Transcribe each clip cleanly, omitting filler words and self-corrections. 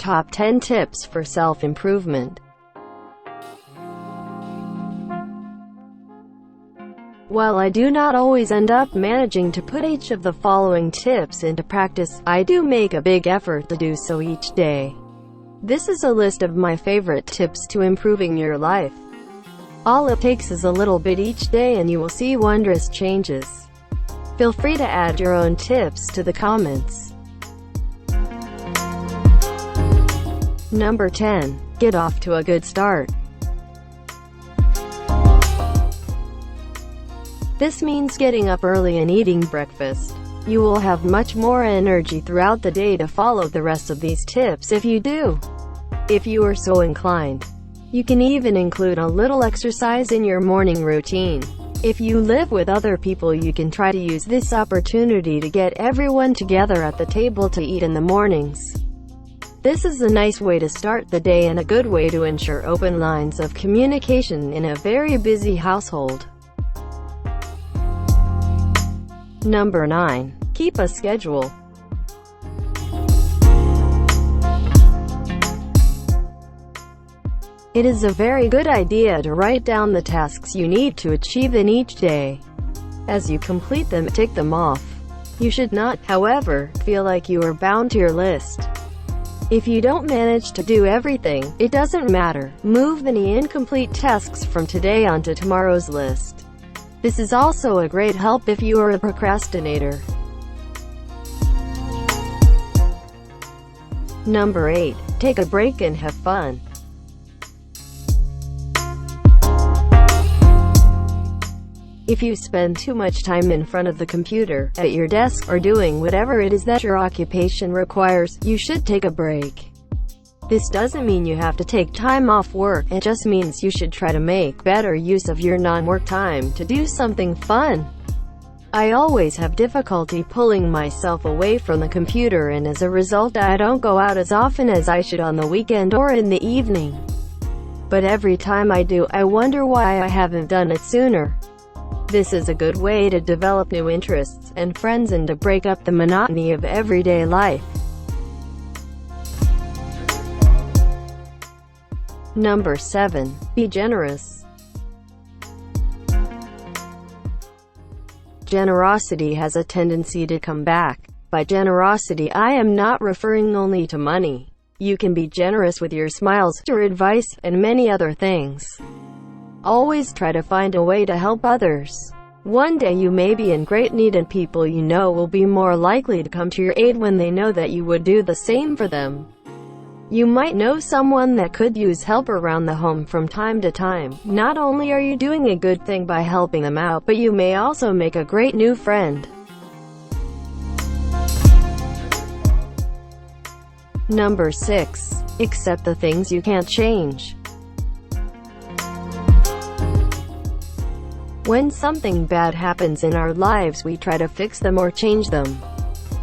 Top 10 Tips for Self-Improvement. While I do not always end up managing to put each of the following tips into practice, I do make a big effort to do so each day. This is a list of my favorite tips to improving your life. All it takes is a little bit each day and you will see wondrous changes. Feel free to add your own tips to the comments. Number 10. Get off to a good start. This means getting up early and eating breakfast. You will have much more energy throughout the day to follow the rest of these tips if you do. If you are so inclined, you can even include a little exercise in your morning routine. If you live with other people, you can try to use this opportunity to get everyone together at the table to eat in the mornings. This is a nice way to start the day and a good way to ensure open lines of communication in a very busy household. Number 9. Keep a schedule. It is a very good idea to write down the tasks you need to achieve in each day. As you complete them, tick them off. You should not, however, feel like you are bound to your list. If you don't manage to do everything, it doesn't matter. Move any incomplete tasks from today onto tomorrow's list. This is also a great help if you are a procrastinator. Number 8. Take a break and have fun. If you spend too much time in front of the computer, at your desk, or doing whatever it is that your occupation requires, you should take a break. This doesn't mean you have to take time off work, it just means you should try to make better use of your non-work time to do something fun. I always have difficulty pulling myself away from the computer, and as a result I don't go out as often as I should on the weekend or in the evening. But every time I do, I wonder why I haven't done it sooner. This is a good way to develop new interests and friends and to break up the monotony of everyday life. Number 7. Be generous. Generosity has a tendency to come back. By generosity, I am not referring only to money. You can be generous with your smiles, your advice, and many other things. Always try to find a way to help others. One day you may be in great need and people you know will be more likely to come to your aid when they know that you would do the same for them. You might know someone that could use help around the home from time to time. Not only are you doing a good thing by helping them out, but you may also make a great new friend. Number 6. Accept the things you can't change. When something bad happens in our lives, we try to fix them or change them.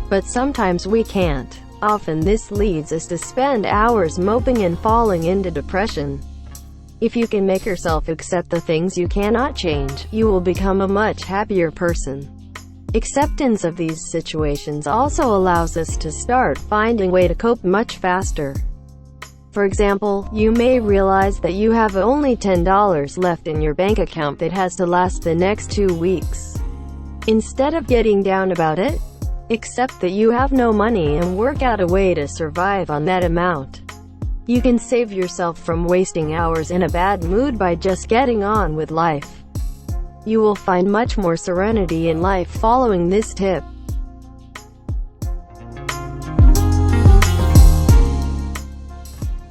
But sometimes we can't. Often this leads us to spend hours moping and falling into depression. If you can make yourself accept the things you cannot change, you will become a much happier person. Acceptance of these situations also allows us to start finding a way to cope much faster. For example, you may realize that you have only $10 left in your bank account that has to last the next 2 weeks. Instead of getting down about it, accept that you have no money and work out a way to survive on that amount. You can save yourself from wasting hours in a bad mood by just getting on with life. You will find much more serenity in life following this tip.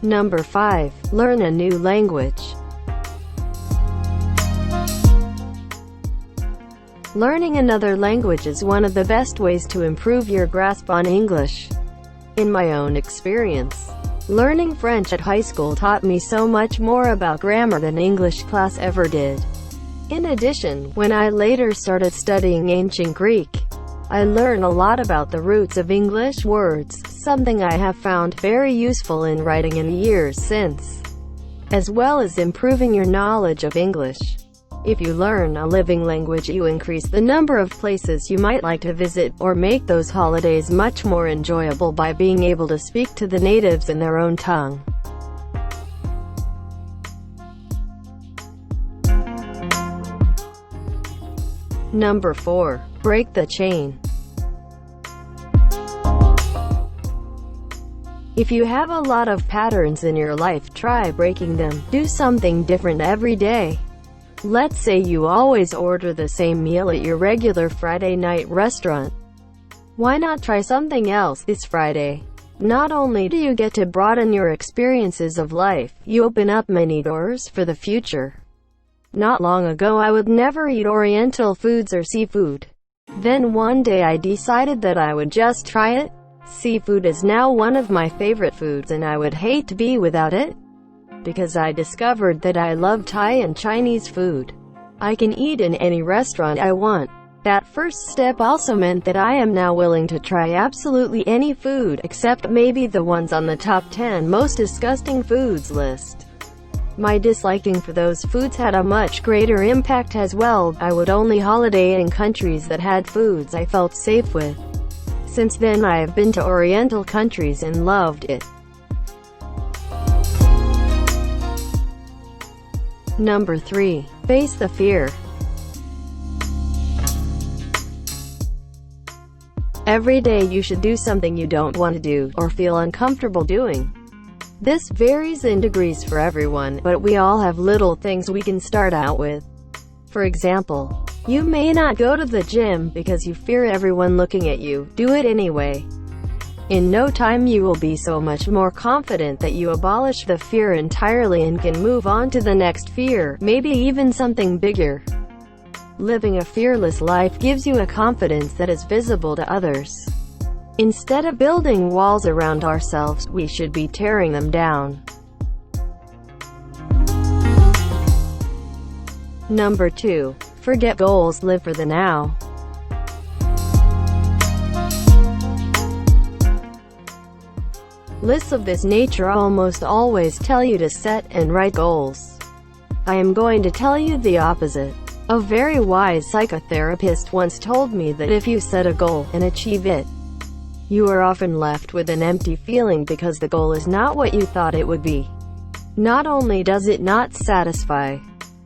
Number 5. Learn a new language. Learning another language is one of the best ways to improve your grasp on English. In my own experience, learning French at high school taught me so much more about grammar than English class ever did. In addition, when I later started studying ancient Greek, I learned a lot about the roots of English words, something I have found very useful in writing in the years since, as well as improving your knowledge of English. If you learn a living language, you increase the number of places you might like to visit, or make those holidays much more enjoyable by being able to speak to the natives in their own tongue. Number 4. Break the chain. If you have a lot of patterns in your life, try breaking them. Do something different every day. Let's say you always order the same meal at your regular Friday night restaurant. Why not try something else this Friday? Not only do you get to broaden your experiences of life, you open up many doors for the future. Not long ago I would never eat Oriental foods or seafood. Then one day I decided that I would just try it. Seafood is now one of my favorite foods, and I would hate to be without it. Because I discovered that I love Thai and Chinese food. I can eat in any restaurant I want. That first step also meant that I am now willing to try absolutely any food, except maybe the ones on the top 10 most disgusting foods list. My disliking for those foods had a much greater impact as well. I would only holiday in countries that had foods I felt safe with. Since then I have been to Oriental countries and loved it. Number 3. Face the fear. Every day you should do something you don't want to do, or feel uncomfortable doing. This varies in degrees for everyone, but we all have little things we can start out with. For example, you may not go to the gym because you fear everyone looking at you. Do it anyway. In no time you will be so much more confident that you abolish the fear entirely and can move on to the next fear, maybe even something bigger. Living a fearless life gives you a confidence that is visible to others. Instead of building walls around ourselves, we should be tearing them down. Number 2. Forget goals, live for the now. Lists of this nature almost always tell you to set and write goals. I am going to tell you the opposite. A very wise psychotherapist once told me that if you set a goal and achieve it, you are often left with an empty feeling because the goal is not what you thought it would be. Not only does it not satisfy,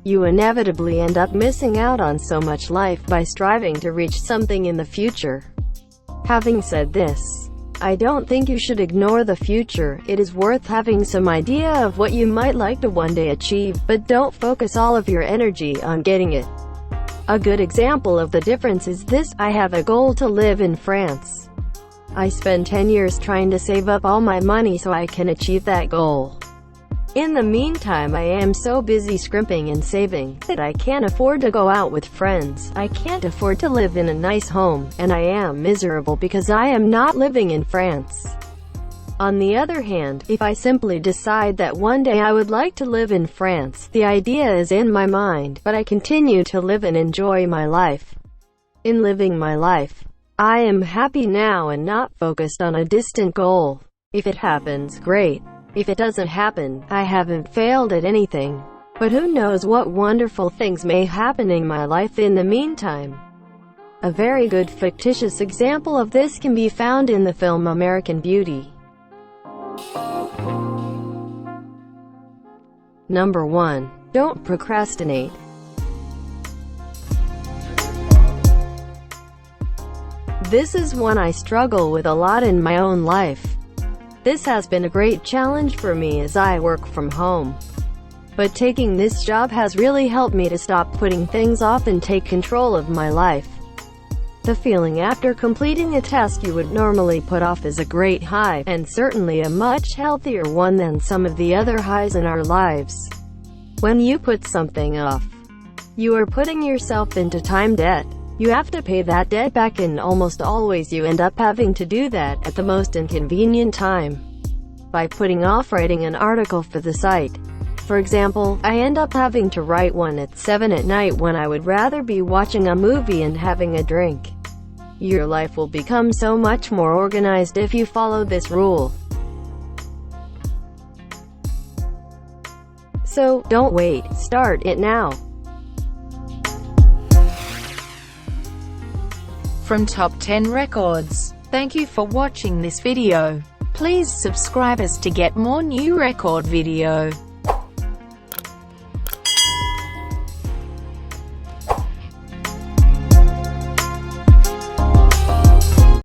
you inevitably end up missing out on so much life by striving to reach something in the future. Having said this, I don't think you should ignore the future. It is worth having some idea of what you might like to one day achieve, but don't focus all of your energy on getting it. A good example of the difference is this: I have a goal to live in France. I spend 10 years trying to save up all my money so I can achieve that goal. In the meantime, I am so busy scrimping and saving that I can't afford to go out with friends, I can't afford to live in a nice home, and I am miserable because I am not living in France. On the other hand, if I simply decide that one day I would like to live in France, the idea is in my mind, but I continue to live and enjoy my life. In living my life, I am happy now and not focused on a distant goal. If it happens, great. If it doesn't happen, I haven't failed at anything. But who knows what wonderful things may happen in my life in the meantime. A very good fictitious example of this can be found in the film American Beauty. Number 1. Don't procrastinate. This is one I struggle with a lot in my own life. This has been a great challenge for me as I work from home. But taking this job has really helped me to stop putting things off and take control of my life. The feeling after completing a task you would normally put off is a great high, and certainly a much healthier one than some of the other highs in our lives. When you put something off, you are putting yourself into time debt. You have to pay that debt back, and almost always you end up having to do that at the most inconvenient time. By putting off writing an article for the site, for example, I end up having to write one at 7 at night when I would rather be watching a movie and having a drink. Your life will become so much more organized if you follow this rule. So, don't wait, start it now. from Top 10 Records. Thank you for watching this video. Please subscribe us to get more new record video.